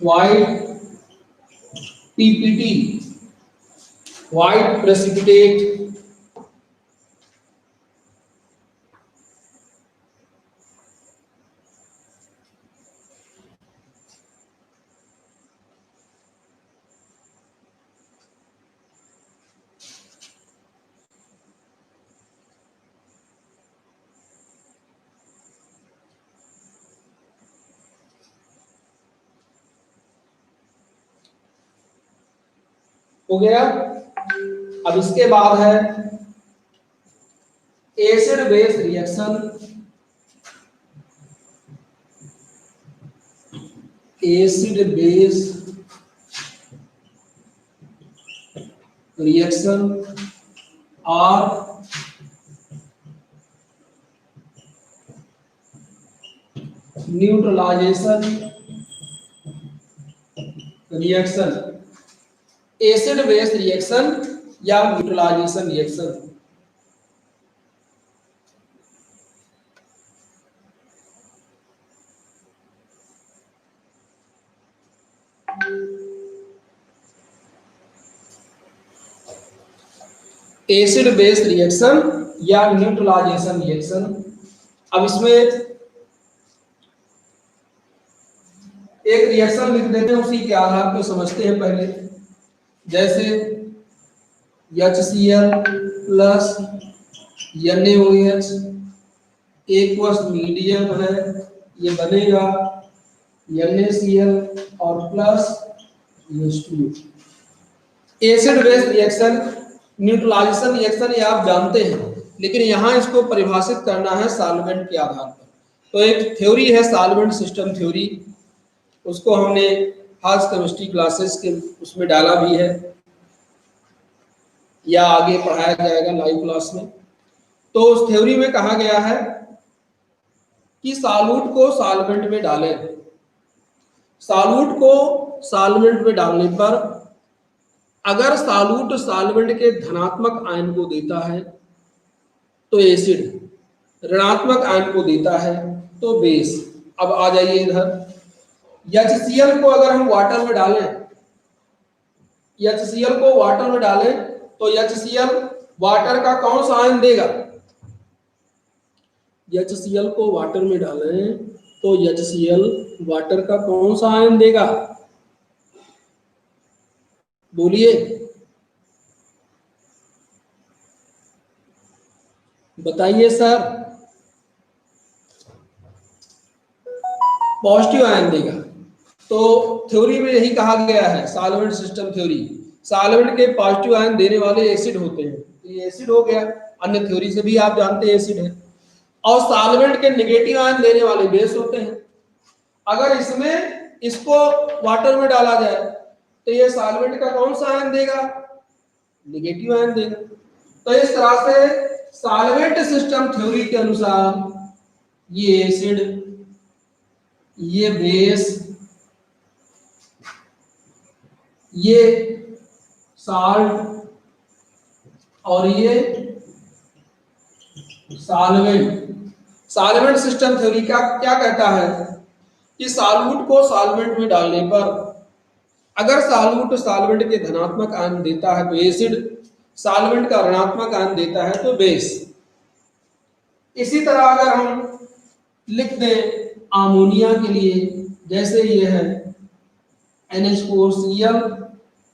white PPT, white precipitate, हो गया। अब इसके बाद है acid base reaction. Acid base reaction और neutralisation reaction. Acid base reaction या neutralisation reaction. Acid base reaction या न्यूट्रलाइजेशन रिएक्शन। अब इसमें एक रिएक्शन लिख देते हैं, उसी के आधार पर समझते हैं पहले। जैसे HCl plus NaOH aqueous medium है, ये बनेगा NaCl और plus H2। Acid base reaction, neutralization reaction ये आप जानते हैं, लेकिन यहाँ इसको परिभाषित करना है सॉल्वेंट के आधार पर। तो एक थ्योरी है सॉल्वेंट सिस्टम थ्योरी, उसको हमने खास केमिस्ट्री क्लासेस के उसमें डाला भी है या आगे पढ़ाया जाएगा लाइव क्लास में। तो उस थ्योरी में कहा गया है कि सॉल्यूट को सॉल्वेंट में डालें। सॉल्यूट को सॉल्वेंट में डालने पर अगर सॉल्यूट सॉल्वेंट के धनात्मक आयन को देता है तो एसिड, ऋणात्मक आयन को देता है तो बेस। अब आ जाइए इधर, HCl को अगर हम वाटर में डालें, HCl को वाटर में डालें तो HCl वाटर का कौन सा आयन देगा? HCl को वाटर में डालें तो HCl वाटर का कौन सा आयन देगा? बोलिए, बताइए सर। पॉजिटिव आयन देगा। तो थ्योरी में यही कहा गया है, सॉल्वेंट सिस्टम थ्योरी। सॉल्वेंट के पॉजिटिव आयन देने वाले एसिड होते हैं, ये एसिड हो गया। अन्य थ्योरी से भी आप जानते हैं एसिड है। और सॉल्वेंट के नेगेटिव आयन देने वाले बेस होते हैं। अगर इसमें इसको वाटर में डाला जाए तो ये सॉल्वेंट का कौन सा आयन देगा? नेगेटिव आयन देगा। तो इस तरह से सॉल्वेंट सिस्टम थ्योरी के अनुसार ये एसिड, ये बेस, ये साल्ट और ये सॉल्वेंट। सॉल्वेंट सिस्टम थ्योरी का क्या कहता है कि सॉल्यूट को सॉल्वेंट में डालने पर अगर सॉल्यूट सॉल्वेंट के धनात्मक आयन देता है तो एसिड, सॉल्वेंट का ऋणात्मक आयन देता है तो बेस। इसी तरह अगर हम लिख दें अमोनिया के लिए, जैसे ये है NH4Cl,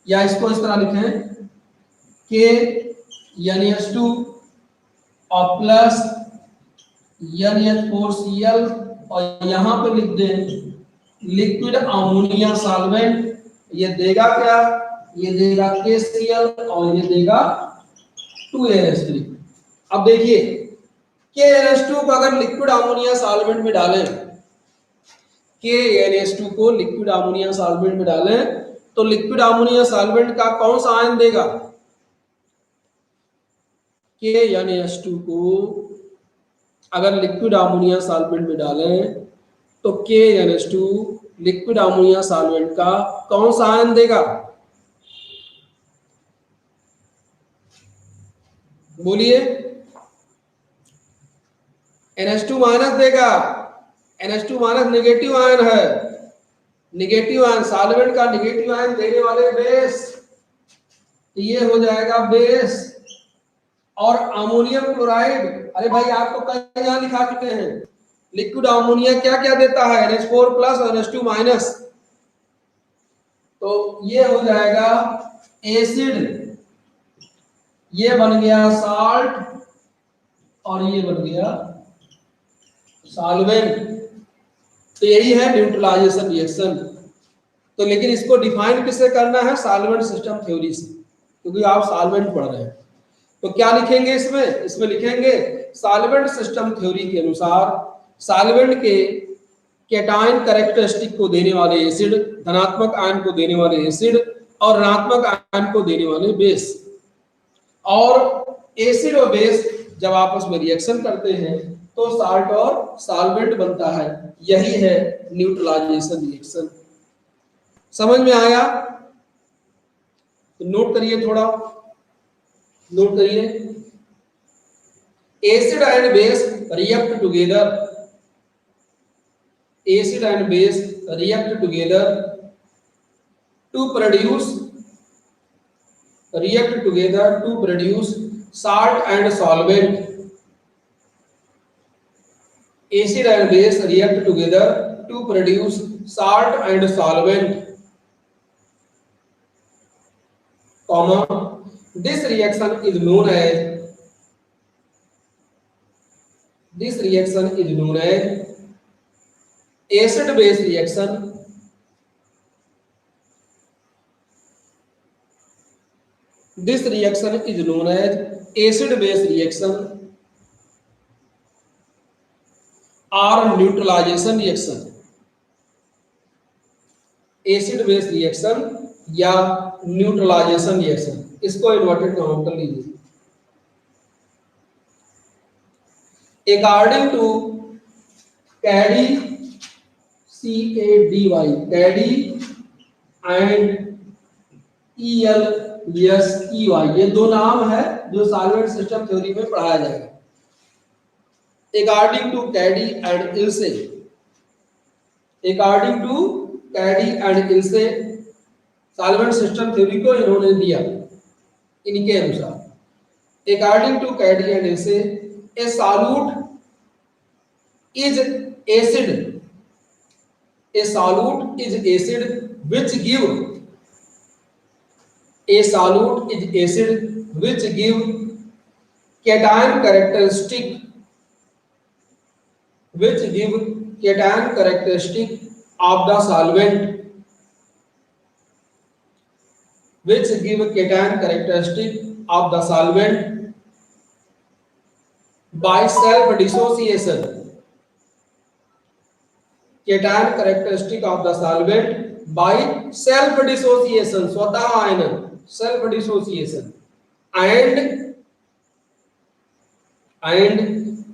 या इसको इस तरह लिखें KNH2 और प्लस NH4Cl, और यहां पे लिख दें लिक्विड अमोनिया सॉल्वेंट। ये देगा क्या? ये देगा KCl और ये देगा 2NH3। अब देखिए KNH2 को अगर लिक्विड अमोनिया सॉल्वेंट में डालें, KNH2 को लिक्विड अमोनिया सॉल्वेंट में डालें तो लिक्विड अमोनिया सॉल्वेंट का कौन सा आयन देगा? KNH2 को अगर लिक्विड अमोनिया सॉल्वेंट में डालें तो KNH2 लिक्विड अमोनिया सॉल्वेंट का कौन सा आयन देगा? बोलिए। NH2 माइनस देगा। NH2 माइनस नेगेटिव आयन है। नेगेटिव आयन, सॉल्वेंट का नेगेटिव आयन देने वाले बेस, ये हो जाएगा बेस। और अमोनियम क्लोराइड, अरे भाई आपको कई यहां लिखा चुके हैं, लिक्विड अमोनिया क्या क्या देता है? NH4 प्लस और NH2 माइनस। तो ये हो जाएगा एसिड, ये बन गया साल्ट और ये बन गया सॉल्वेंट। तो यही है न्यूट्रलाइजेशन रिएक्शन। तो लेकिन इसको डिफाइन किससे करना है? सॉल्वेंट सिस्टम थ्योरी से। क्योंकि आप सॉल्वेंट पढ़ रहे हैं। तो क्या लिखेंगे इसमें? इसमें लिखेंगे सॉल्वेंट सिस्टम थ्योरी के अनुसार सॉल्वेंट के कैटायन कैरेक्टरिस्टिक को देने वाले एसिड, धनात्मक आयन को देने वाले एसिड और ऋणात्मक आयन को देने वाले बेस, और एसिड और बेस जब आपस में रिएक्शन करते हैं तो साल्ट और सॉल्वेंट बनता है। यही है न्यूट्रलाइजेशन रिएक्शन। समझ में आया? तो नोट करिए, थोड़ा नोट करिए। Acid and base react together, acid and base react together to produce salt and solvent. Acid and base react together to produce salt and solvent, comma, this reaction is known as acid base reaction. This reaction is known as acid base reaction or neutralization reaction. Acid base reaction या न्यूट्रलाइजेशन रिएक्शन, इसको इन्वर्टेड कॉमा कर लीजिए। According to Cady, CADY, Cady and ELSEY, ये दो नाम है जो सॉल्वेंट सिस्टम थ्योरी में पढ़ाया जाएगा। According to Cady and Elsey, according to Cady and Elsey solvent system theory को इन्होंने दिया इनके अनुसार। According to Cady and Elsey a solute is acid, a solute is acid which give cation characteristic of the solvent, by self dissociation, cation characteristic of the solvent by self dissociation, स्वतः आयनन, self dissociation, and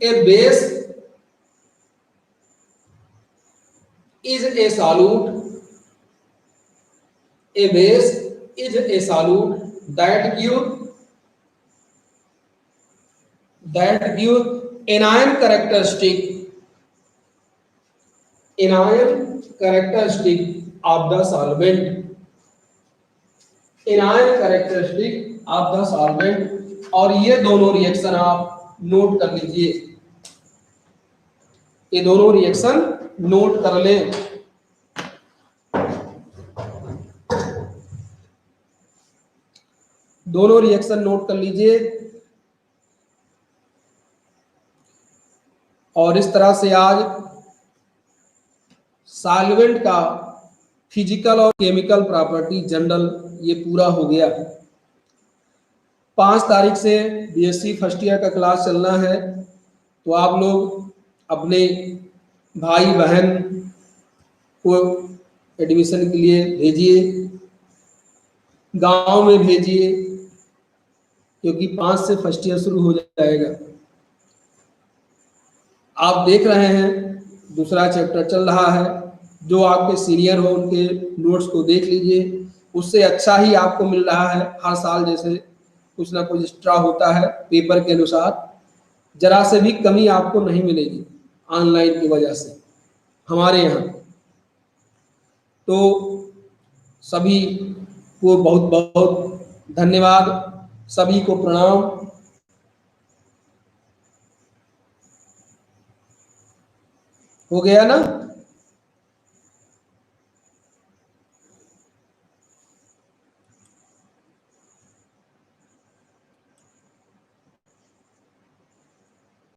a base is a solute, that give anion characteristic of the solvent, और ये दोनों रिएक्शन आप नोट कर लीजिए, ये दोनों रिएक्शन नोट कर लें। दोनों रिएक्शन नोट कर लीजिए। और इस तरह से आज सॉल्वेंट का फिजिकल और केमिकल प्रॉपर्टी जनरल ये पूरा हो गया। 5 तारीख से बीएससी फर्स्ट ईयर का क्लास चलना है, तो आप लोग अपने भाई बहन को एडमिशन के लिए भेजिए, गांव में भेजिए, क्योंकि 5 से फर्स्ट ईयर शुरू हो जाएगा। आप देख रहे हैं दूसरा चैप्टर चल रहा है, जो आपके सीनियर हो उनके नोट्स को देख लीजिए, उससे अच्छा ही आपको मिल रहा है। हर साल जैसे कुछ ना कुछ एक्स्ट्रा होता है पेपर के अनुसार, जरा से भी कमी आपको नहीं मिलेगी ऑनलाइन की वजह से हमारे यहाँ। तो सभी को बहुत बहुत धन्यवाद, सभी को प्रणाम। हो गया ना?